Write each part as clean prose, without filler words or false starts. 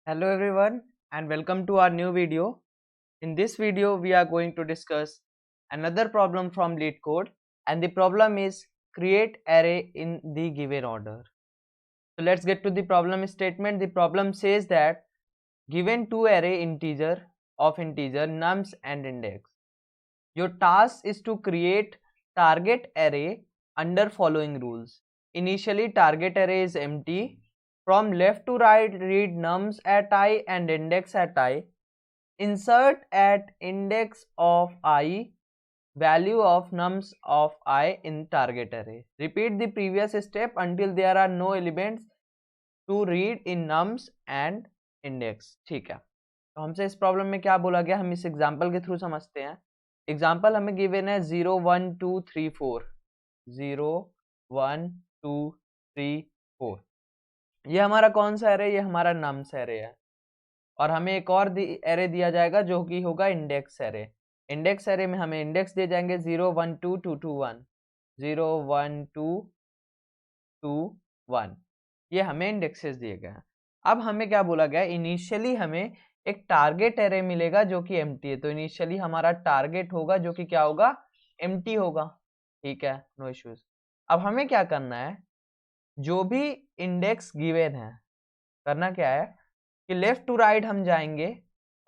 Hello everyone and welcome to our new video. In this video we are going to discuss another problem from LeetCode, and the problem is create array in the given order. So let's get to the problem statement. The problem says that given two array integer nums and index. Your task is to create target array under following rules. Initially target array is empty. From left to right read nums at I and index at I. Insert at index of I value of nums of I in target array. Repeat the previous step until there are no elements to read in nums and index. ठीक है, तो हमसे इस problem में क्या बोला गया हम इस एग्जांपल के थ्रू समझते हैं. एग्जांपल हमें गिवन है 0 1 2 3 4 0 1 2 3 4. ये हमारा कौन सा एरे? ये हमारा नम्स एरे है. और हमें एक और एरे दिया जाएगा जो कि होगा इंडेक्स एरे. इंडेक्स एरे में हमें इंडेक्स दिए जाएंगे 0 1 2 2 2 1 0 1 2 2 1. ये हमें इंडेक्सेस दिए गए हैं. अब हमें क्या बोला गया? इनिशियली हमें एक टारगेट एरे मिलेगा जो कि एम्प्टी है. तो इनिशियली हमारा टारगेट होगा जो कि क्या होगा? एम्प्टी होगा. ठीक है, नो इश्यूज. अब हमें क्या करना है? जो भी इंडेक्स गिवन है करना क्या है कि लेफ्ट टू राइट हम जाएंगे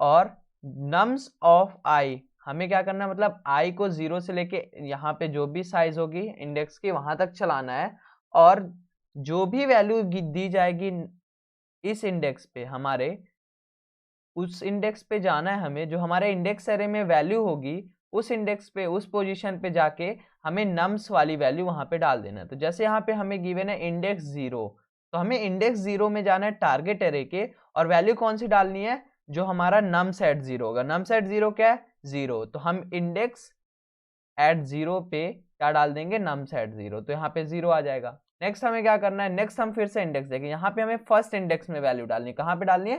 और नम्स ऑफ आई हमें क्या करना है, मतलब आई को 0 से लेके यहाँ पे जो भी साइज होगी इंडेक्स की वहां तक चलाना है. और जो भी वैल्यू दी जाएगी इस इंडेक्स पे हमारे उस इंडेक्स पे जाना है हमें. जो हमारे इंडेक्स एरे में वैल्यू होगी उस इंडेक्स पे उस पोजीशन पे जाके हमें नम्स वाली वैल्यू वहां पे डाल देना है. तो जैसे यहाँ पे हमें गिवन है इंडेक्स 0, तो हमें इंडेक्स 0 में जाना है टारगेट एरे के और वैल्यू कौन सी डालनी है? जो हमारा नम्स एट 0 होगा. नम्स एट 0 क्या है? 0. तो हम इंडेक्स एट 0 पे क्या डाल देंगे? Nums at 0. तो यहाँ पे 0 आ जाएगा. नेक्स्ट हमें क्या करना है? नेक्स्ट हम फिर से इंडेक्स देखेंगे. यहाँ पे हमें फर्स्ट इंडेक्स में वैल्यू डालनी है. कहाँ पे डालनी है?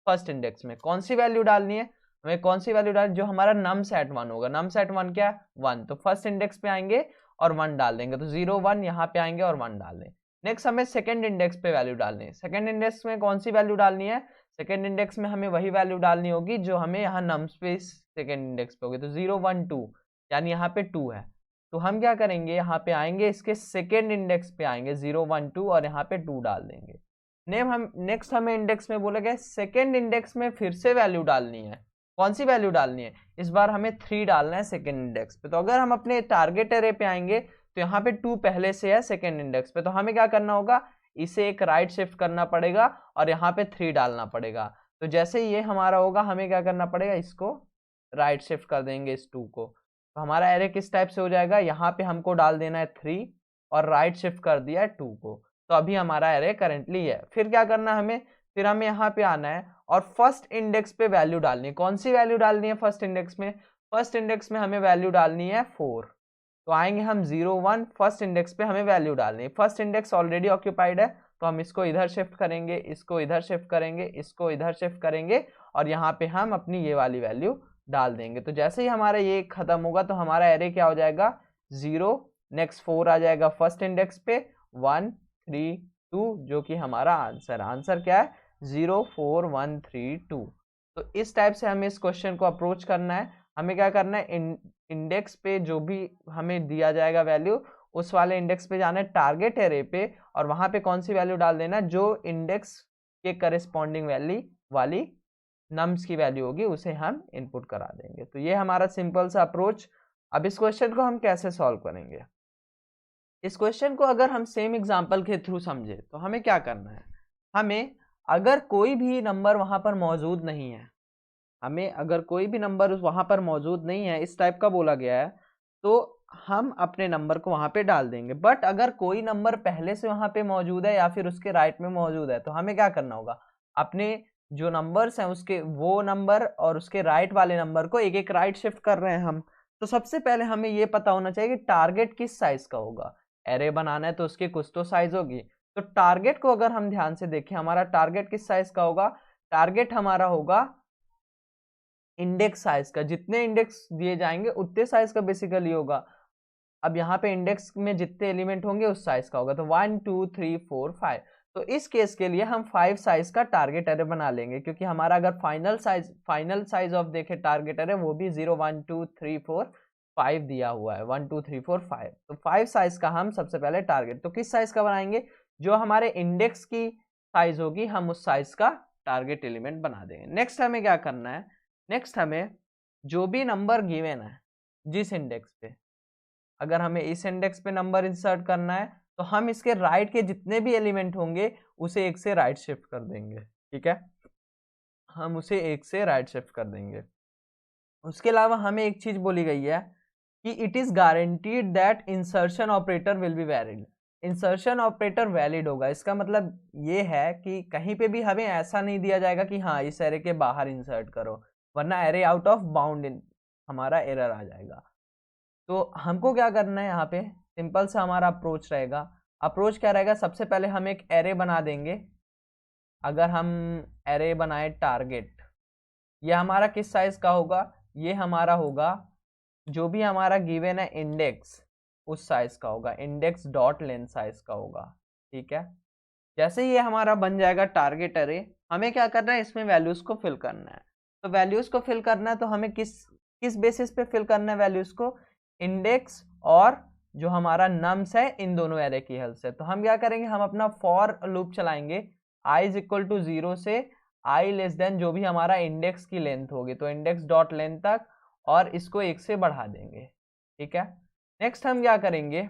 फर्स्ट इंडेक्स में. कौन सी वैल्यू डालनी है हमें? कौन सी वैल्यू डालनी? जो हमारा नम्स एट 1 होगा. नम्स एट 1 क्या है? 1. तो फर्स्ट इंडेक्स पे आएंगे और 1 डाल देंगे. तो 0 1 यहाँ पे आएंगे और 1 डाल दें. नेक्स्ट हमें सेकंड इंडेक्स पे वैल्यू डालनी है. सेकंड इंडेक्स में कौन सी वैल्यू डालनी है? सेकंड इंडेक्स में हमें वही वैल्यू डालनी होगी जो हमें यहाँ नम्स पे सेकंड इंडेक्स पे होगी. तो 0 1 2 यानी यहाँ पे 2 है. तो हम क्या करेंगे? यहाँ पे आएंगे इसके सेकंड इंडेक्स पे आएंगे 0 1 2 और यहाँ पे 2 डाल देंगे. नेक्स्ट हमें इंडेक्स में बोला गया सेकंड इंडेक्स में फिर से वैल्यू डालनी है. कौन सी वैल्यू डालनी है? इस बार हमें 3 डालना है सेकंड इंडेक्स पे. तो अगर हम अपने टारगेट एरे पे आएंगे तो यहाँ पे 2 पहले से है सेकंड इंडेक्स पे. तो हमें क्या करना होगा? इसे एक राइट शिफ्ट करना पड़ेगा और यहाँ पे 3 डालना पड़ेगा. तो जैसे ये हमारा होगा हमें क्या करना पड़ेगा? इसको राइट शिफ्ट कर देंगे इस 2 को. तो हमारा एरे किस टाइप से हो जाएगा? यहाँ पे हमको डाल देना है 3 और राइट शिफ्ट कर दिया है 2 को. तो अभी हमारा एरे करेंटली है. फिर क्या करना है हमें? फिर हमें यहाँ पे आना है और फर्स्ट इंडेक्स पे वैल्यू डालनी है. कौन सी वैल्यू डालनी है फर्स्ट इंडेक्स में? फर्स्ट इंडेक्स में हमें वैल्यू डालनी है 4. तो आएंगे हम 0 1 फर्स्ट इंडेक्स पे हमें वैल्यू डालनी है. फर्स्ट इंडेक्स ऑलरेडी ऑक्यूपाइड है तो हम इसको इधर शिफ्ट करेंगे, इसको इधर शिफ्ट करेंगे, इसको इधर शिफ्ट करेंगे और यहाँ पे हम अपनी ये वाली वैल्यू डाल देंगे. तो जैसे ही हमारा ये खत्म होगा तो हमारा एरे क्या हो जाएगा? 0 नेक्स्ट 4 आ जाएगा फर्स्ट इंडेक्स पे, 1 3 2 जो कि हमारा आंसर क्या है? 0 4 1 3 2. तो इस टाइप से हमें इस क्वेश्चन को अप्रोच करना है. हमें क्या करना है? इंडेक्स पे जो भी हमें दिया जाएगा वैल्यू उस वाले इंडेक्स पे जाना है टारगेट एरे पे और वहां पे कौन सी वैल्यू डाल देना? जो इंडेक्स के करस्पॉन्डिंग वैल्यू वाली नम्स की वैल्यू होगी उसे हम इनपुट करा देंगे. तो ये हमारा सिंपल सा अप्रोच. अब इस क्वेश्चन को हम कैसे सॉल्व करेंगे? इस क्वेश्चन को अगर हम सेम एग्जांपल के थ्रू समझे तो हमें क्या करना है? हमें अगर कोई भी नंबर वहां पर मौजूद नहीं है, हमें अगर कोई भी नंबर वहां पर मौजूद नहीं है इस टाइप का बोला गया है तो हम अपने नंबर को वहां पे डाल देंगे. बट अगर कोई नंबर पहले से वहां पे मौजूद है या फिर उसके राइट में मौजूद है तो हमें क्या करना होगा? अपने जो नंबर्स हैं उसके वो नंबर और उसके राइट वाले नंबर को एक एक राइट शिफ्ट कर रहे हैं हम. तो सबसे पहले हमें ये पता होना चाहिए कि टारगेट किस साइज का होगा. एरे बनाना है तो उसकी कुछ तो साइज होगी. तो टारगेट को अगर हम ध्यान से देखें हमारा टारगेट किस साइज का होगा? टारगेट हमारा होगा इंडेक्स साइज का. जितने इंडेक्स दिए जाएंगे उतने साइज का बेसिकली होगा. अब यहाँ पे इंडेक्स में जितने एलिमेंट होंगे उस साइज का होगा. तो 1 2 3 4 5. तो इस केस के लिए हम 5 साइज का टारगेट एरे बना लेंगे, क्योंकि हमारा अगर फाइनल साइज ऑफ देखे टारगेट एरे वो भी 0 1 2 3 4 5 दिया हुआ है, 1 2 3 4 5। तो 5 साइज का हम सबसे पहले टारगेट, तो किस साइज का बनाएंगे, जो हमारे इंडेक्स की साइज होगी हम उस साइज का टारगेट एलिमेंट बना देंगे। नेक्स्ट हमें क्या करना है, नेक्स्ट हमें जो भी नंबर गिवन है जिस इंडेक्स पे, अगर हमें इस इंडेक्स पे नंबर इंसर्ट करना है तो हम इसके राइट के जितने भी एलिमेंट होंगे उसे एक से राइट शिफ्ट कर देंगे, ठीक है, हम उसे एक से राइट शिफ्ट कर देंगे। उसके अलावा हमें एक चीज बोली गई है कि it is guaranteed that insertion operator will be valid. Insertion operator valid होगा, इसका मतलब ये है कि कहीं पे भी हमें ऐसा नहीं दिया जाएगा कि हाँ इस एरे के बाहर इंसर्ट करो, वरना एरे आउट ऑफ बाउंड हमारा एरर आ जाएगा। तो हमको क्या करना है, यहाँ पे सिंपल सा हमारा अप्रोच रहेगा। अप्रोच क्या रहेगा, सबसे पहले हम एक एरे बना देंगे। अगर हम एरे बनाए टारगेट, ये हमारा किस साइज का होगा, ये हमारा होगा जो भी हमारा गिवन है इंडेक्स उस साइज का होगा, इंडेक्स डॉट लेंथ साइज का होगा, ठीक है। जैसे ये हमारा बन जाएगा टारगेट एरे, हमें क्या करना है, इसमें वैल्यूज को फिल करना है। तो वैल्यूज को फिल करना है तो हमें किस बेसिस पे फिल करना है वैल्यूज को, इंडेक्स और जो हमारा नम्स है इन दोनों एरे की हेल्प से। तो हम क्या करेंगे, हम अपना फॉर लूप चलाएंगे i इज इक्वल टू 0 से i लेस देन जो भी हमारा इंडेक्स की लेंथ होगी, तो इंडेक्स डॉट लेंथ तक, और इसको 1 से बढ़ा देंगे, ठीक है। नेक्स्ट हम क्या करेंगे,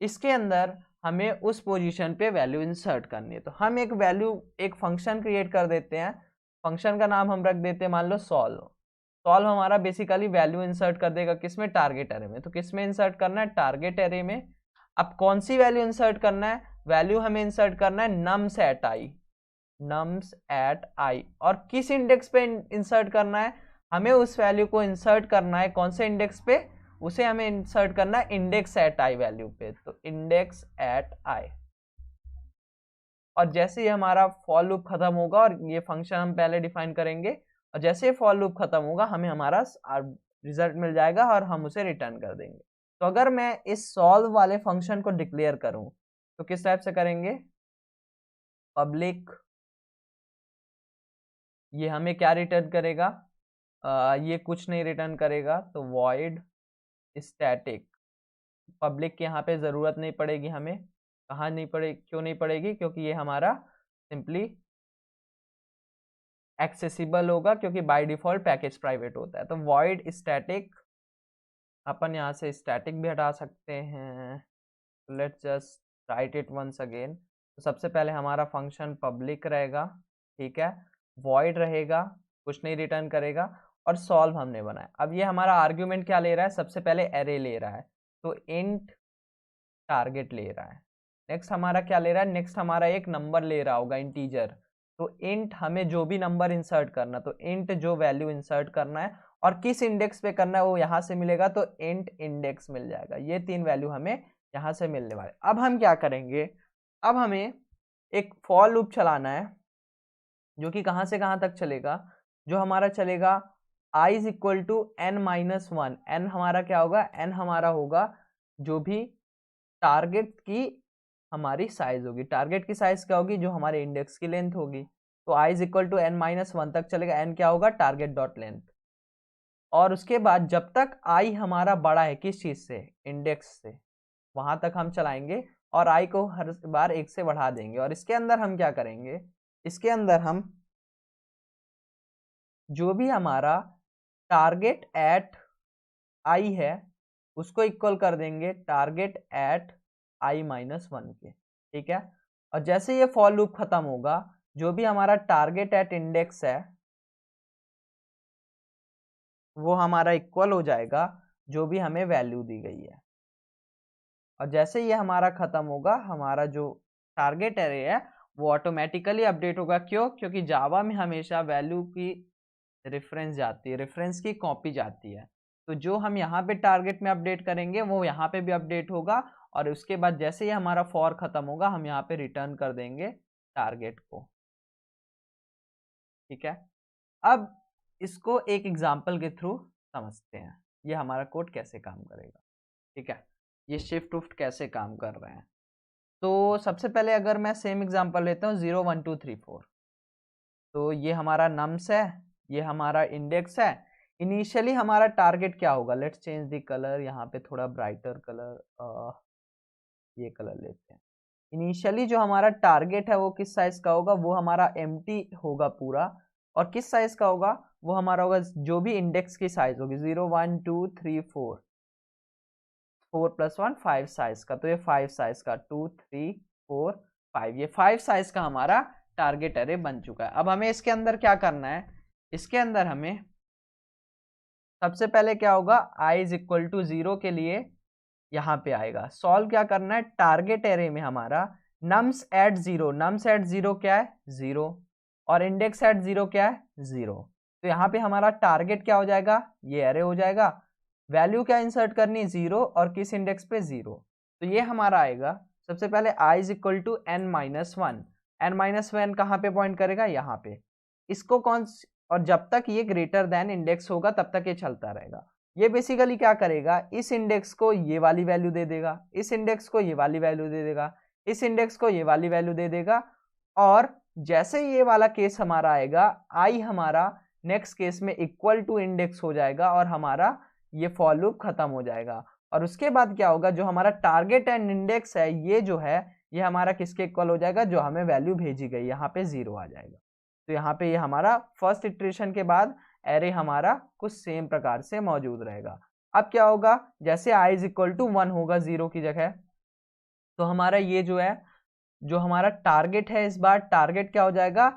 इसके अंदर हमें उस पोजीशन पे वैल्यू इंसर्ट करनी है। तो हम एक फंक्शन क्रिएट कर देते हैं, फंक्शन का नाम हम रख देते हैं मान लो सॉल्व। सॉल्व हमारा बेसिकली वैल्यू इंसर्ट कर देगा किसमें, टारगेट एरे में। तो किसमें इंसर्ट करना है, टारगेट एरे में। अब कौन सी वैल्यू इंसर्ट करना है, वैल्यू हमें इंसर्ट करना है नम्स एट आई, नम्स एट आई। और किस इंडेक्स पे इंसर्ट करना है, हमें उस वैल्यू को इंसर्ट करना है कौन से इंडेक्स पे, उसे हमें इंसर्ट करना है इंडेक्स एट आई वैल्यू पे, तो इंडेक्स एट आई। और जैसे ही हमारा फॉर लूप खत्म होगा, और ये फंक्शन हम पहले डिफाइन करेंगे, और जैसे ही फॉर लूप खत्म होगा हमें हमारा रिजल्ट मिल जाएगा और हम उसे रिटर्न कर देंगे। तो अगर मैं इस सॉल्व वाले फंक्शन को डिक्लेयर करूं तो किस टाइप से करेंगे, पब्लिक, ये हमें क्या रिटर्न करेगा, ये कुछ नहीं रिटर्न करेगा, तो वॉइड स्टैटिक। पब्लिक की यहाँ पे ज़रूरत नहीं पड़ेगी हमें, कहाँ नहीं पड़ेगी, क्यों नहीं पड़ेगी, क्योंकि ये हमारा सिंपली एक्सेसिबल होगा, क्योंकि बाय डिफॉल्ट पैकेज प्राइवेट होता है। तो वॉइड स्टैटिक, अपन यहाँ से स्टैटिक भी हटा सकते हैं, let's just write it once again. तो सबसे पहले हमारा फंक्शन पब्लिक रहेगा, ठीक है, वॉइड रहेगा, कुछ नहीं रिटर्न करेगा, और सॉल्व हमने बनाया। अब ये हमारा आर्ग्यूमेंट क्या ले रहा है, सबसे पहले एरे ले रहा है, तो इंट टारगेट ले रहा है। नेक्स्ट हमारा क्या ले रहा है, नेक्स्ट हमारा एक नंबर ले रहा होगा इंटीजर, तो इंट हमें जो भी नंबर इंसर्ट करना, तो इंट जो वैल्यू इंसर्ट करना है और किस इंडेक्स पे करना है वो यहाँ से मिलेगा, तो इंट इंडेक्स मिल जाएगा। ये 3 वैल्यू हमें यहाँ से मिलने वाले। अब हम क्या करेंगे, अब हमें एक फॉर लूप चलाना है जो कि कहाँ से कहाँ तक चलेगा, जो हमारा चलेगा i is equal to n minus 1। n हमारा क्या होगा, n हमारा होगा जो भी टारगेट की हमारी साइज होगी। टारगेट की साइज क्या होगी, जो हमारे इंडेक्स की लेंथ होगी। तो i is equal to n minus 1 तक चलेगा, n क्या होगा, टारगेट डॉट लेंथ। और उसके बाद जब तक i हमारा बड़ा है किस चीज से, इंडेक्स से, वहां तक हम चलाएंगे और i को हर बार 1 से बढ़ा देंगे। और इसके अंदर हम क्या करेंगे, इसके अंदर हम जो भी हमारा टारगेट एट आई है उसको इक्वल कर देंगे टारगेट एट आई माइनस 1 के, ठीक है। और जैसे ये फॉर लूप खत्म होगा, जो भी हमारा टारगेट एट इंडेक्स है वो हमारा इक्वल हो जाएगा जो भी हमें वैल्यू दी गई है। और जैसे ये हमारा खत्म होगा, हमारा जो टारगेट एरे है वो ऑटोमेटिकली अपडेट होगा। क्यों, क्योंकि जावा में हमेशा वैल्यू की रेफरेंस जाती है, रेफरेंस की कॉपी जाती है। तो जो हम यहाँ पे टारगेट में अपडेट करेंगे वो यहाँ पे भी अपडेट होगा, और उसके बाद जैसे ही हमारा फॉर खत्म होगा हम यहाँ पे रिटर्न कर देंगे टारगेट को, ठीक है। अब इसको एक एग्जांपल के थ्रू समझते हैं, ये हमारा कोड कैसे काम करेगा, ठीक है, ये शिफ्ट उफ्ट कैसे काम कर रहे हैं। तो सबसे पहले अगर मैं सेम एग्जांपल लेता हूँ 0 1 2 3 4, तो ये हमारा नम्स है, ये हमारा इंडेक्स है। इनिशियली हमारा टारगेट क्या होगा, लेट्स चेंज द कलर, यहाँ पे थोड़ा ब्राइटर कलर, ये कलर लेते हैं। इनिशियली जो हमारा टारगेट है वो किस साइज का होगा, वो हमारा एम्प्टी होगा पूरा, और किस साइज का होगा, वो हमारा होगा जो भी इंडेक्स की साइज होगी 0 1 2 3 4, 4 + 1 5 साइज का, तो ये 5 साइज का 2 3 4 5, ये 5 साइज का हमारा टारगेट एरे बन चुका है। अब हमें इसके अंदर क्या करना है, इसके अंदर हमें सबसे पहले क्या होगा, i = 0 के लिए यहाँ पे आएगा, सॉल्व क्या करना है, टारगेट एरे में हमारा नम्स एट 0, नम्स एट 0 क्या है 0, और इंडेक्स एट 0 क्या है 0, तो यहाँ पे हमारा टारगेट क्या हो जाएगा, ये एरे हो जाएगा। वैल्यू क्या इंसर्ट करनी, 0, और किस इंडेक्स पे 0, तो ये हमारा आएगा। सबसे पहले i = n-1, n-1 कहाँ पे पॉइंट करेगा, यहाँ पे, इसको कौन, और जब तक ये ग्रेटर देन इंडेक्स होगा तब तक ये चलता रहेगा। ये बेसिकली क्या करेगा, इस इंडेक्स को ये वाली वैल्यू दे देगा, इस इंडेक्स को ये वाली वैल्यू दे देगा, इस इंडेक्स को ये वाली वैल्यू दे देगा, और जैसे ये वाला केस हमारा आएगा, आई हमारा नेक्स्ट केस में इक्वल टू इंडेक्स हो जाएगा और हमारा ये फॉर लूप खत्म हो जाएगा। और उसके बाद क्या होगा, जो हमारा टारगेट एंड इंडेक्स है ये जो है, ये हमारा किसके इक्वल हो जाएगा, जो हमें वैल्यू भेजी गई, यहाँ पे 0 आ जाएगा। तो यहाँ पे ये हमारा फर्स्ट इटरेशन के बाद एरे हमारा कुछ सेम प्रकार से मौजूद रहेगा। अब क्या होगा, जैसे i = 1 होगा 0 की जगह, तो हमारा ये जो है, जो हमारा टारगेट है, इस बार टारगेट क्या हो जाएगा,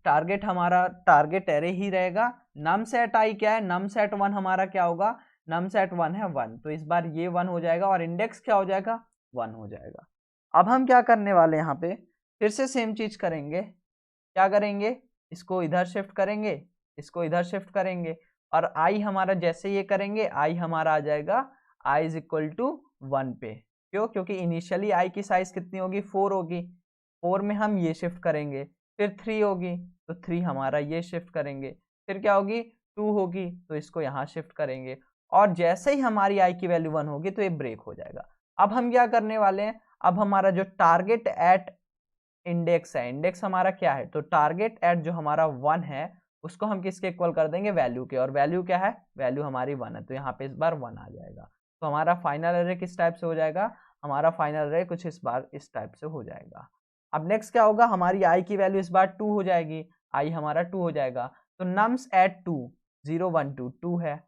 टारगेट हमारा टारगेट एरे ही रहेगा। नम सेट i क्या है, नम सेट 1 हमारा क्या होगा, नम सेट 1 है 1, तो इस बार ये 1 हो जाएगा और इंडेक्स क्या हो जाएगा 1 हो जाएगा। अब हम क्या करने वाले, यहाँ पे फिर से सेम चीज करेंगे, क्या करेंगे, इसको इधर शिफ्ट करेंगे, इसको इधर शिफ्ट करेंगे, और i हमारा जैसे ये करेंगे, i हमारा आ जाएगा i = 1 पे, क्यों, क्योंकि इनिशियली i की साइज कितनी होगी 4 होगी, 4 में हम ये शिफ्ट करेंगे, फिर 3 होगी तो 3 हमारा ये शिफ्ट करेंगे, फिर क्या होगी 2 होगी तो इसको यहाँ शिफ्ट करेंगे, और जैसे ही हमारी i की वैल्यू 1 होगी तो ये ब्रेक हो जाएगा। अब हम क्या करने वाले हैं, अब हमारा जो टारगेट एट इंडेक्स है, इंडेक्स हमारा क्या है, तो टारगेट एट जो हमारा 1 है उसको हम किसके इक्वल कर देंगे, वैल्यू के, और वैल्यू क्या है, वैल्यू हमारी 1 है, तो यहाँ पे इस बार 1 आ जाएगा। तो हमारा फाइनल एरे किस टाइप से हो जाएगा, हमारा फाइनल एरे कुछ इस बार इस टाइप से हो जाएगा। अब नेक्स्ट क्या होगा, हमारी i की वैल्यू इस बार 2 हो जाएगी, i हमारा 2 हो जाएगा, तो नम्स एट 2 0 1 2 2 है,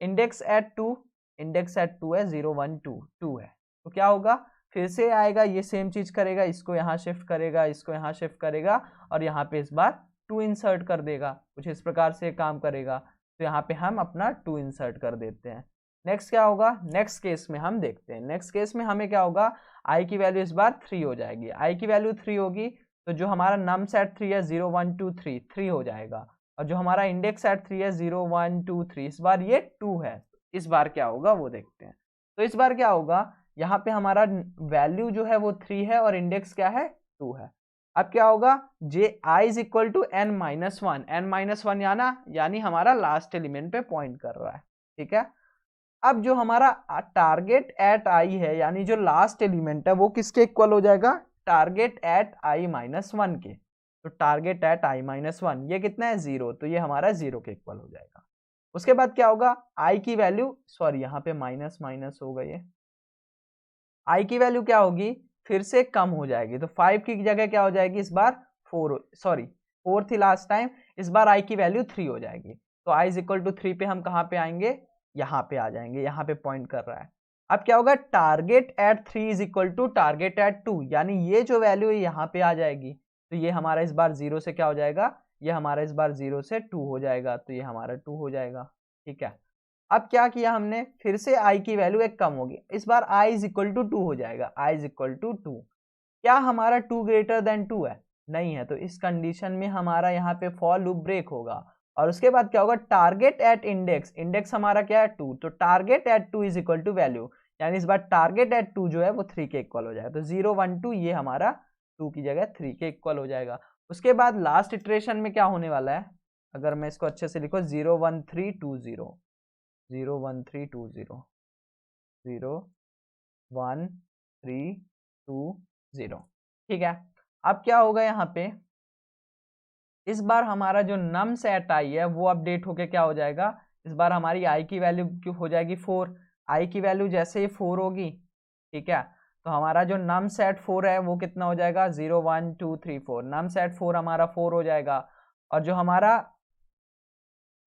इंडेक्स एट 2, इंडेक्स एट 2 है 0 1 2 2 है, तो क्या होगा, फिर से आएगा, ये सेम चीज करेगा, इसको यहाँ शिफ्ट करेगा, इसको यहाँ शिफ्ट करेगा, और यहाँ पे इस बार 2 इंसर्ट कर देगा, कुछ इस प्रकार से काम करेगा, तो यहाँ पे हम अपना 2 इंसर्ट कर देते हैं। नेक्स्ट क्या होगा, नेक्स्ट केस में हम देखते हैं, नेक्स्ट केस में हमें क्या होगा, i की वैल्यू इस बार 3 हो जाएगी, i की वैल्यू 3 होगी, तो जो हमारा नम सेट 3 है 0 1 2 3 3 हो जाएगा, और जो हमारा इंडेक्स एट 3 है 0 1 2 3, इस बार ये 2 है, इस बार क्या होगा वो देखते हैं। तो इस बार क्या होगा, यहाँ पे हमारा वैल्यू जो है वो 3 है और इंडेक्स क्या है 2 है। अब क्या होगा, जे i = n-1, n-1 यानी हमारा लास्ट एलिमेंट पे पॉइंट कर रहा है, ठीक है। अब जो हमारा टारगेट एट i है, यानी जो लास्ट एलिमेंट है वो किसके इक्वल हो जाएगा, टारगेट एट i-1 के, तो टारगेट एट i-1 ये कितना है 0, तो ये हमारा 0 के इक्वल हो जाएगा। उसके बाद क्या होगा, i की वैल्यू, सॉरी यहाँ पे माइनस माइनस हो गई है, i की वैल्यू क्या होगी, फिर से कम हो जाएगी, तो 5 की जगह क्या हो जाएगी, इस बार 4, सॉरी 4 थी लास्ट टाइम, इस बार i की वैल्यू 3 हो जाएगी, तो i = 3 पे हम कहाँ पे आएंगे, यहाँ पे आ जाएंगे, यहाँ पे पॉइंट कर रहा है। अब क्या होगा, टारगेट एट 3 = टारगेट एट 2, यानी ये जो वैल्यू है यहाँ पे आ जाएगी, तो ये हमारा इस बार 0 से क्या हो जाएगा, ये हमारा इस बार 0 से 2 हो जाएगा, तो ये हमारा 2 हो जाएगा, ठीक है। अब क्या किया हमने, फिर से i की वैल्यू एक कम होगी, इस बार i = 2 हो जाएगा, i = 2, क्या हमारा 2 ग्रेटर देन 2 है, नहीं है, तो इस कंडीशन में हमारा यहाँ पे फॉर लूप ब्रेक होगा। और उसके बाद क्या होगा, टारगेट एट इंडेक्स, इंडेक्स हमारा क्या है 2, तो टारगेट एट 2 = वैल्यू, यानी इस बार टारगेट एट 2 जो है वो 3 के इक्वल हो जाएगा, तो 0 1 2 ये हमारा 2 की जगह 3 के इक्वल हो जाएगा। उसके बाद लास्ट इटरेशन में क्या होने वाला है, अगर मैं इसको अच्छे से लिखो 0 1 3 2 0, 0 1 3 2 0, 0 1 3 2 0। ठीक है, अब क्या होगा यहाँ पे, इस बार हमारा जो नम सेट आई है वो अपडेट होके क्या हो जाएगा, इस बार हमारी आई की वैल्यू क्यों हो जाएगी 4। आई की वैल्यू जैसे ही 4 होगी, ठीक है, तो हमारा जो नम सेट 4 है वो कितना हो जाएगा 0 1 2 3 4, नम सेट 4 हमारा 4 हो जाएगा। और जो हमारा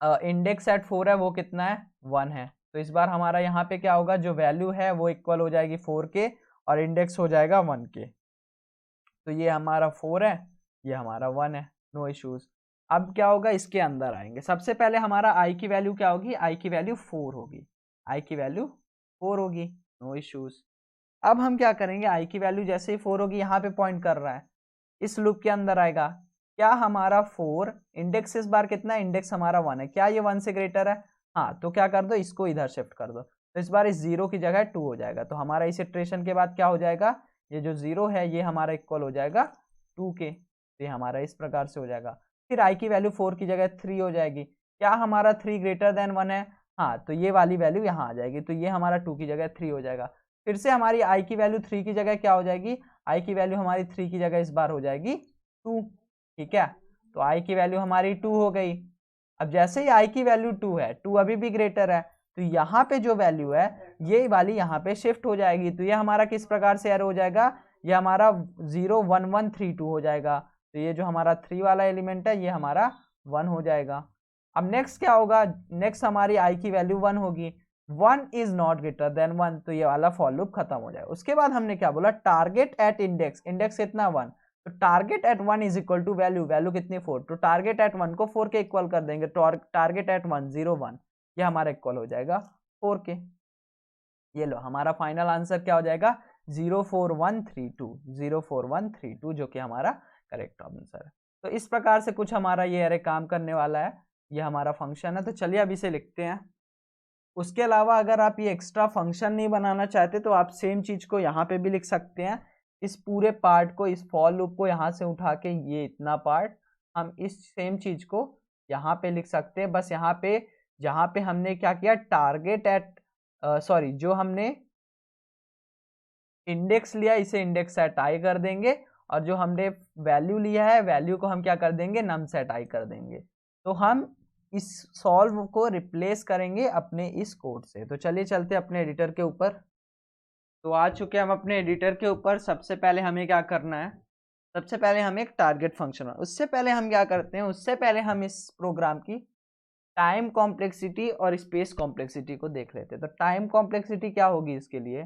इंडेक्स सेट 4 है वो कितना है 1 है। तो इस बार हमारा यहाँ पे क्या होगा, जो वैल्यू है वो इक्वल हो जाएगी 4 के और इंडेक्स हो जाएगा 1 के। तो ये हमारा 4 है, ये हमारा 1 है, नो इश्यूज। अब क्या होगा, इसके अंदर आएंगे, सबसे पहले हमारा आई की वैल्यू क्या होगी, आई की वैल्यू 4 होगी, आई की वैल्यू 4 होगी, नो इश्यूज। अब हम क्या करेंगे, आई की वैल्यू जैसे ही 4 होगी, यहाँ पे पॉइंट कर रहा है, इस लूप के अंदर आएगा, क्या हमारा 4 इंडेक्स इस बार कितना है, इंडेक्स हमारा 1 है, क्या ये 1 से ग्रेटर है, हाँ, तो क्या कर दो, इसको इधर शिफ्ट कर दो, तो इस बार इस 0 की जगह 2 हो जाएगा। तो हमारा इस इटरेशन के बाद क्या हो जाएगा, ये जो 0 है ये हमारा इक्वल हो जाएगा 2 के। तो ये हमारा इस प्रकार से हो जाएगा। फिर आई की वैल्यू 4 की जगह 3 हो जाएगी, क्या हमारा 3 ग्रेटर देन 1 है, हाँ, तो ये वाली वैल्यू यहाँ आ जाएगी, तो ये हमारा 2 की जगह 3 हो जाएगा। फिर से हमारी आई की वैल्यू 3 की जगह क्या हो जाएगी, आई की वैल्यू हमारी 3 की जगह इस बार हो जाएगी 2। ठीक है, तो आई की वैल्यू हमारी 2 हो गई। अब जैसे ही आई की वैल्यू 2 है, 2 अभी भी ग्रेटर है, तो यहाँ पे जो वैल्यू है ये वाली यहाँ पे शिफ्ट हो जाएगी। तो ये हमारा किस प्रकार से एरो हो जाएगा, ये हमारा 0 1 1 3 2 हो जाएगा। तो ये जो हमारा 3 वाला एलिमेंट है ये हमारा 1 हो जाएगा। अब नेक्स्ट क्या होगा, नेक्स्ट हमारी आई की वैल्यू 1 होगी, 1 इज नॉट ग्रेटर देन 1, तो ये वाला फॉर लूप खत्म हो जाएगा। उसके बाद हमने क्या बोला, टारगेट एट इंडेक्स, इंडेक्स कितना 1, तो target at 1 is equal to value, value कितनी 4, तो टारगेट एट 1 को 4 के इक्वल कर देंगे, टारगेट एट 1 0 1, ये हमारा इक्वल हो जाएगा 4 के। ये लो हमारा फाइनल आंसर क्या हो जाएगा 04132, 04132 जो कि हमारा करेक्ट आंसर है। तो इस प्रकार से कुछ हमारा ये अरे काम करने वाला है, ये हमारा फंक्शन है। तो चलिए अब इसे लिखते हैं। उसके अलावा अगर आप ये एक्स्ट्रा फंक्शन नहीं बनाना चाहते तो आप सेम चीज को यहाँ पे भी लिख सकते हैं। इस पूरे पार्ट को, इस फॉर लूप को यहाँ से उठा के ये इतना पार्ट हम इस सेम चीज को यहाँ पे लिख सकते हैं। बस यहाँ पे जहाँ पे हमने क्या किया, टारगेट एट सॉरी जो हमने इंडेक्स लिया इसे इंडेक्स सेट आई कर देंगे, और जो हमने वैल्यू लिया है वैल्यू को हम क्या कर देंगे, नम सेट आई कर देंगे। तो हम इस सॉल्व को रिप्लेस करेंगे अपने इस कोड से। तो चलिए चलते अपने एडिटर के ऊपर। तो आ चुके हम अपने एडिटर के ऊपर। सबसे पहले हमें क्या करना है, सबसे पहले हमें एक टारगेट फंक्शन, उससे पहले हम क्या करते हैं, उससे पहले हम इस प्रोग्राम की टाइम कॉम्प्लेक्सिटी और स्पेस कॉम्प्लेक्सिटी को देख लेते हैं। तो टाइम कॉम्प्लेक्सिटी क्या होगी इसके लिए,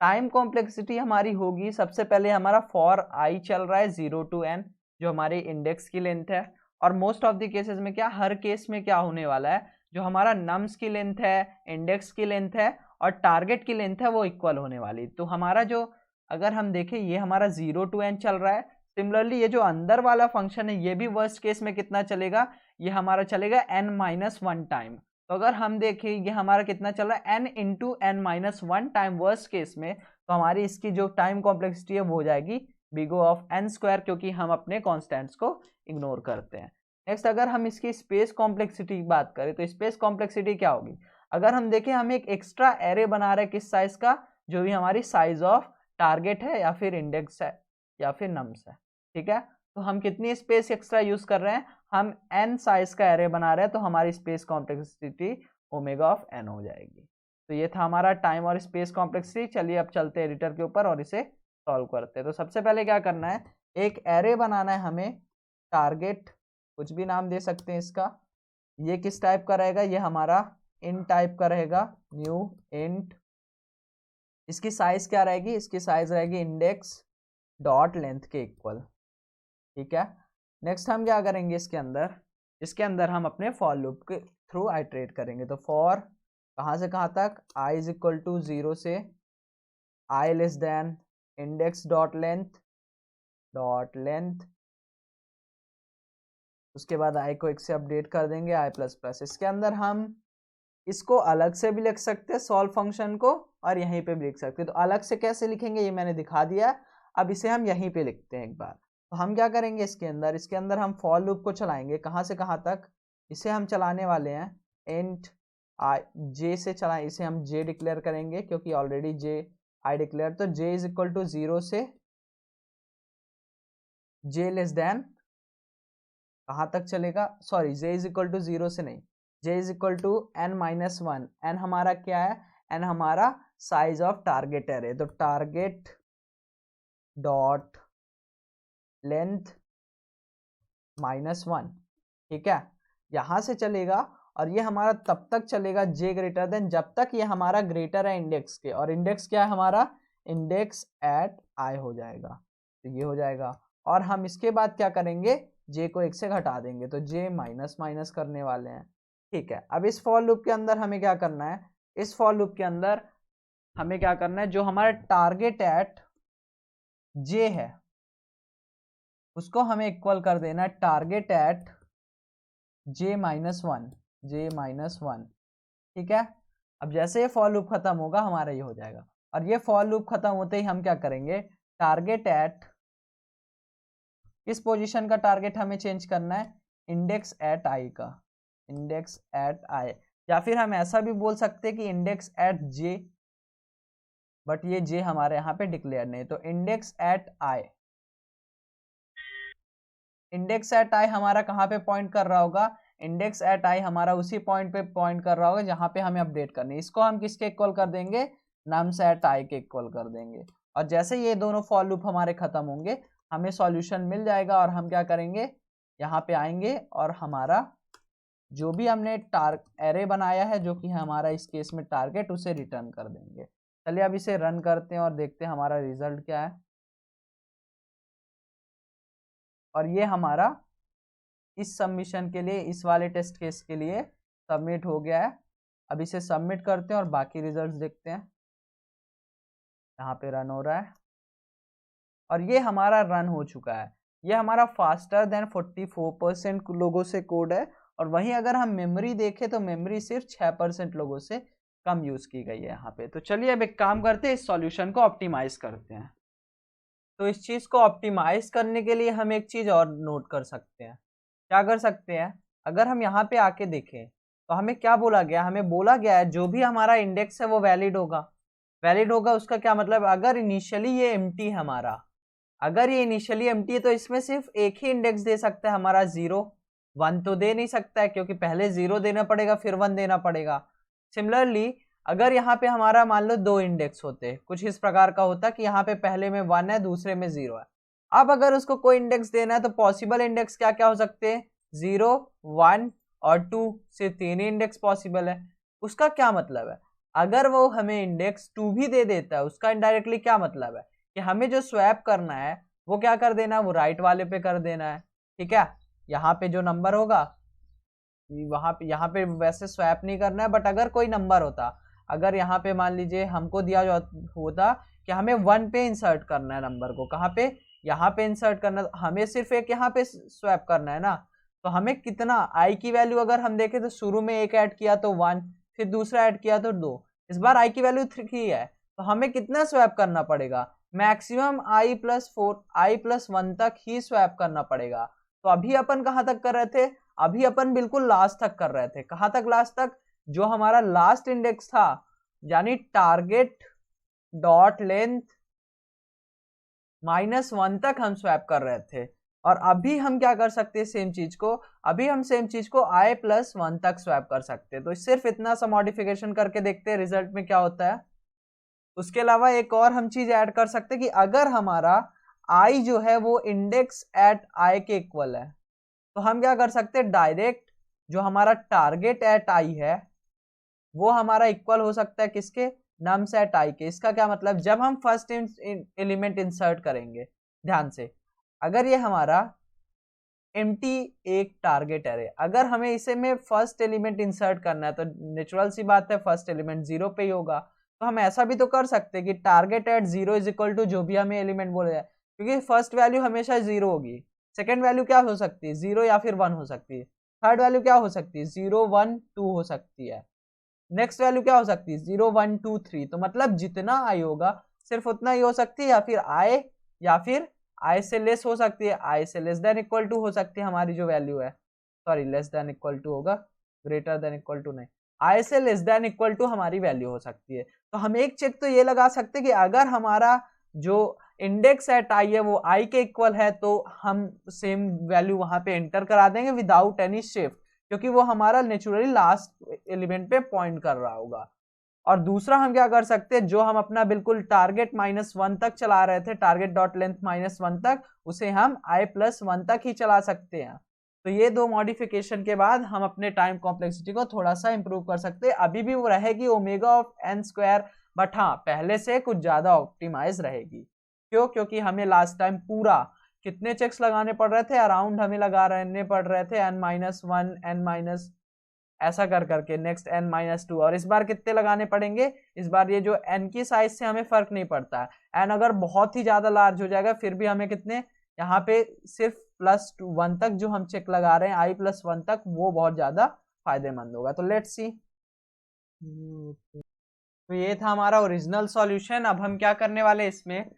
टाइम कॉम्प्लेक्सिटी हमारी होगी, सबसे पहले हमारा फॉर आई चल रहा है 0 to n, जो हमारे इंडेक्स की लेंथ है। और मोस्ट ऑफ द केसेस में क्या, हर केस में क्या होने वाला है, जो हमारा नम्स की लेंथ है, इंडेक्स की लेंथ है और टारगेट की लेंथ है वो इक्वल होने वाली। तो हमारा जो, अगर हम देखें ये हमारा 0 to n चल रहा है, सिमिलरली ये जो अंदर वाला फंक्शन है ये भी वर्स्ट केस में कितना चलेगा, ये हमारा चलेगा n-1 टाइम। तो अगर हम देखें ये हमारा कितना चल रहा है n into n-1 time worst case में, तो हमारी इसकी जो टाइम कॉम्प्लेक्सिटी है वो हो जाएगी big O of n square, क्योंकि हम अपने कॉन्स्टेंट्स को इग्नोर करते हैं। नेक्स्ट अगर हम इसकी स्पेस कॉम्प्लेक्सिटी की बात करें तो स्पेस कॉम्प्लेक्सिटी क्या होगी, अगर हम देखें हम एक एक्स्ट्रा एरे बना रहे हैं किस साइज का, जो भी हमारी साइज ऑफ टारगेट है या फिर इंडेक्स है या फिर नम्स है। ठीक है, तो हम कितनी स्पेस एक्स्ट्रा यूज कर रहे हैं, हम n साइज का एरे बना रहे हैं, तो हमारी space complexity omega of n हो जाएगी। तो ये था हमारा टाइम और स्पेस कॉम्प्लेक्सिटी। चलिए अब चलते हैं एडिटर के ऊपर और इसे सॉल्व करते हैं। तो सबसे पहले क्या करना है, एक एरे बनाना है हमें, टारगेट कुछ भी नाम दे सकते हैं इसका। ये किस टाइप का रहेगा, ये हमारा int टाइप का रहेगा, न्यू int। इसकी साइज क्या रहेगी, इसकी साइज रहेगी इंडेक्स डॉट लेंथ के इक्वल। ठीक है, नेक्स्ट हम क्या करेंगे इसके अंदर हम अपने फॉर लूप के थ्रू आइटरेट करेंगे। तो फॉर कहाँ से कहाँ तक, i इज इक्वल टू 0 से i less than index dot length, उसके बाद i को 1 से अपडेट कर देंगे i प्लस प्लस। इसके अंदर हम इसको अलग से भी लिख सकते हैं सॉल्व फंक्शन को, और यहीं पे भी लिख सकते हैं। तो अलग से कैसे लिखेंगे ये मैंने दिखा दिया, अब इसे हम यहीं पे लिखते हैं एक बार। तो हम क्या करेंगे, इसके अंदर हम फॉर लूप को चलाएंगे, कहाँ से कहाँ तक, इसे हम चलाने वाले हैं इंट j से चलाएं, इसे हम j डिक्लेयर करेंगे क्योंकि ऑलरेडी j i डिक्लेयर। तो j इज इक्वल टू 0 से जे लेस देन कहाँ तक चलेगा, sorry J is equal to 0 से नहीं, J is equal to n-1। n हमारा क्या है, n हमारा साइज ऑफ टारगेट एरे, तो टारगेट डॉट लेंथ -1, ठीक है, यहां से चलेगा। और ये हमारा तब तक चलेगा जे ग्रेटर देन, जब तक ये हमारा ग्रेटर है इंडेक्स के, और इंडेक्स क्या है हमारा, इंडेक्स एट आई हो जाएगा, तो ये हो जाएगा। और हम इसके बाद क्या करेंगे, जे को 1 से घटा देंगे, तो जे माइनस माइनस करने वाले हैं, ठीक है। अब इस फॉर लूप के अंदर हमें क्या करना है, इस फॉर लूप के अंदर हमें क्या करना है, जो हमारा टारगेट एट जे है उसको हमें इक्वल कर देना है टारगेट एट j-1, j-1, ठीक है। अब जैसे ये फॉर लूप खत्म होगा हमारा ये हो जाएगा, और ये फॉर लूप खत्म होते ही हम क्या करेंगे, टारगेट एट, किस पोजीशन का टारगेट हमें चेंज करना है, इंडेक्स एट आई का, इंडेक्स एट आई, या फिर हम ऐसा भी बोल सकते हैं कि इंडेक्स एट जे, बट ये जे हमारे यहाँ पे डिक्लेयर नहीं, तो इंडेक्स एट आई, इंडेक्स एट आई हमारा कहाँ पे पॉइंट कर रहा होगा, इंडेक्स एट आई हमारा उसी पॉइंट पे पॉइंट कर रहा होगा जहाँ पे हमें अपडेट करनी है। इसको हम किसके इक्वल कर देंगे, नम्स एट आई के इक्वल कर देंगे। और जैसे ये दोनों फॉर लूप हमारे खत्म होंगे हमें सॉल्यूशन मिल जाएगा, और हम क्या करेंगे, यहाँ पे आएंगे और हमारा जो भी हमने एरे बनाया है जो कि हमारा इस केस में टारगेट, उसे रिटर्न कर देंगे। चलिए अब इसे रन करते हैं और देखते हैं हमारा रिजल्ट क्या है। और ये हमारा इस सबमिशन के लिए, इस वाले टेस्ट केस के लिए सबमिट हो गया है। अब इसे सबमिट करते हैं और बाकी रिजल्ट्स देखते हैं। यहाँ पे रन हो रहा है और ये हमारा रन हो चुका है। ये हमारा फास्टर देन 44% लोगों से कोड है, और वहीं अगर हम मेमोरी देखें तो मेमोरी सिर्फ 6% लोगों से कम यूज की गई है यहाँ पे। तो चलिए अब एक काम करते हैं, इस सॉल्यूशन को ऑप्टिमाइज करते हैं। तो इस चीज को ऑप्टिमाइज करने के लिए हम एक चीज और नोट कर सकते हैं। क्या कर सकते हैं, अगर हम यहाँ पे आके देखें तो हमें क्या बोला गया, हमें बोला गया है जो भी हमारा इंडेक्स है वो वैलिड होगा। वैलिड होगा उसका क्या मतलब, अगर इनिशियली ये एम्प्टी है हमारा, अगर ये इनिशियली एम्प्टी है तो इसमें सिर्फ एक ही इंडेक्स दे सकता है हमारा 0, 1 तो दे नहीं सकता है क्योंकि पहले 0 देना पड़ेगा फिर 1 देना पड़ेगा। सिमिलरली अगर यहाँ पे हमारा मान लो 2 इंडेक्स होते, कुछ इस प्रकार का होता कि यहाँ पे पहले में 1 है दूसरे में 0 है। अब अगर उसको कोई इंडेक्स देना है तो पॉसिबल इंडेक्स क्या क्या हो सकते हैं, 0, 1 और 2, सिर्फ 3 ही इंडेक्स पॉसिबल है। उसका क्या मतलब है, अगर वो हमें इंडेक्स 2 भी दे देता है उसका इनडायरेक्टली क्या मतलब है कि हमें जो स्वैप करना है वो क्या कर देना है, वो राइट वाले पे कर देना है, ठीक है। यहाँ पे जो नंबर होगा वहां पे, यहाँ पे वैसे स्वैप नहीं करना है, बट अगर कोई नंबर होता, अगर यहाँ पे मान लीजिए हमको दिया होता कि हमें 1 पे इंसर्ट करना है नंबर को, कहाँ पे, यहाँ पे इंसर्ट करना, हमें सिर्फ एक यहाँ पे स्वैप करना है ना, तो हमें कितना आई की वैल्यू अगर हम देखें तो शुरू में एक ऐड किया तो 1, फिर दूसरा ऐड किया तो 2, इस बार आई की वैल्यू 3 है, तो हमें कितना स्वैप करना पड़ेगा, मैक्सिमम i+4, i+1 तक ही स्वैप करना पड़ेगा। तो अभी अपन कहाँ तक कर रहे थे, अभी अपन बिल्कुल लास्ट तक कर रहे थे, कहां तक लास्ट तक, जो हमारा लास्ट इंडेक्स था यानी टारगेट डॉट लेंथ -1 तक हम स्वैप कर रहे थे। और अभी हम क्या कर सकते हैं सेम चीज को, अभी हम सेम चीज को i+1 तक स्वैप कर सकते हैं। तो सिर्फ इतना सा मॉडिफिकेशन करके देखते हैं रिजल्ट में क्या होता है। उसके अलावा एक और हम चीज ऐड कर सकते हैं कि अगर हमारा i जो है वो इंडेक्स एट i के इक्वल है तो हम क्या कर सकते हैं, डायरेक्ट जो हमारा टारगेट एट आई है वो हमारा इक्वल हो सकता है किसके, नम्स एट आई के। इसका क्या मतलब, जब हम फर्स्ट एलिमेंट इंसर्ट करेंगे, ध्यान से, अगर ये हमारा एम्प्टी एक टारगेट एरे, अगर हमें इसे में फर्स्ट एलिमेंट इंसर्ट करना है तो नेचुरल सी बात है फर्स्ट एलिमेंट 0 पे ही होगा। तो हम ऐसा भी तो कर सकते हैं कि target at 0 is equal to जो भी हमें एलिमेंट बोले जाए, क्योंकि फर्स्ट वैल्यू हमेशा 0 होगी, सेकेंड वैल्यू क्या हो सकती है, 0 या फिर 1 हो सकती है, थर्ड वैल्यू क्या हो सकती है, 0, 1, 2 हो सकती है, नेक्स्ट वैल्यू क्या हो सकती है, 0, 1, 2, 3। तो मतलब जितना आई होगा सिर्फ उतना ही हो सकती है, या फिर आई, या फिर आई से लेस हो सकती है, आई से लेस देन इक्वल टू हो सकती है हमारी जो वैल्यू है, sorry less than equal to होगा, ग्रेटर देन इक्वल टू नहीं, आई से लेस देन इक्वल टू हमारी वैल्यू हो सकती है। तो हम एक चेक तो ये लगा सकते हैं कि अगर हमारा जो इंडेक्स एट आई है वो आई के इक्वल है, तो हम सेम वैल्यू वहां पे एंटर करा देंगे विदाउट एनी शिफ्ट, क्योंकि वो हमारा नेचुरली लास्ट एलिमेंट पे पॉइंट कर रहा होगा। और दूसरा हम क्या कर सकते हैं, जो हम अपना बिल्कुल टारगेट -1 तक चला रहे थे, टारगेट डॉट लेंथ -1 तक, उसे हम i+1 तक ही चला सकते हैं। तो ये दो मॉडिफिकेशन के बाद हम अपने टाइम कॉम्प्लेक्सिटी को थोड़ा सा इंप्रूव कर सकते हैं। अभी भी वो रहेगी omega of n square, but हाँ पहले से कुछ ज्यादा ऑप्टिमाइज रहेगी। क्यों? क्योंकि हमें लास्ट टाइम पूरा कितने चेक्स लगाने पड़ रहे थे, अराउंड हमें लगा रहने पड़ रहे थे n-1 n- ऐसा कर करके नेक्स्ट n-2, और इस बार कितने लगाने पड़ेंगे, इस बार ये जो n की साइज से हमें फर्क नहीं पड़ता है। n अगर बहुत ही ज्यादा लार्ज हो जाएगा फिर भी हमें कितने, यहाँ पे सिर्फ +1 तक जो हम चेक लगा रहे हैं i+1 तक, वो बहुत ज्यादा फायदेमंद होगा। तो लेट्स सी, तो ये था हमारा ओरिजिनल सॉल्यूशन। अब हम क्या करने वाले, इसमें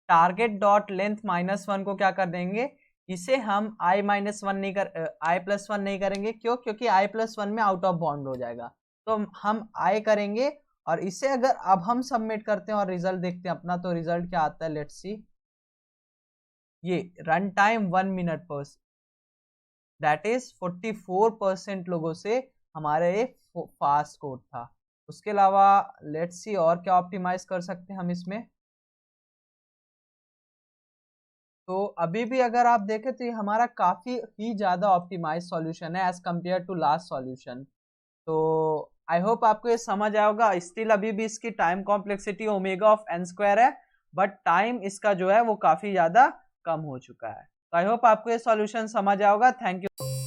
टारगेट डॉट लेंथ -1 को क्या कर देंगे, इसे हम i-1 नहीं कर i+1 नहीं करेंगे। क्यों? क्योंकि i+1 में आउट ऑफ बाउंड हो जाएगा, तो हम i करेंगे। और इसे अगर अब हम सबमिट करते हैं और रिजल्ट देखते हैं अपना, तो रिजल्ट क्या आता है, लेट्स सी। ये रन टाइम 1 मिनट पर, दैट इज 44% लोगों से हमारे ये फास्ट कोड था। उसके अलावा लेट्स सी और क्या ऑप्टिमाइज कर सकते हैं हम इसमें। तो अभी भी अगर आप देखें तो ये हमारा काफी ही ज्यादा ऑप्टिमाइज सॉल्यूशन है as compared to last solution. तो आई होप आपको ये समझ आया होगा। स्टिल अभी भी इसकी time complexity omega of n square है, बट टाइम इसका जो है वो काफी ज्यादा कम हो चुका है। तो आई होप आपको ये सॉल्यूशन समझ आया होगा। Thank you.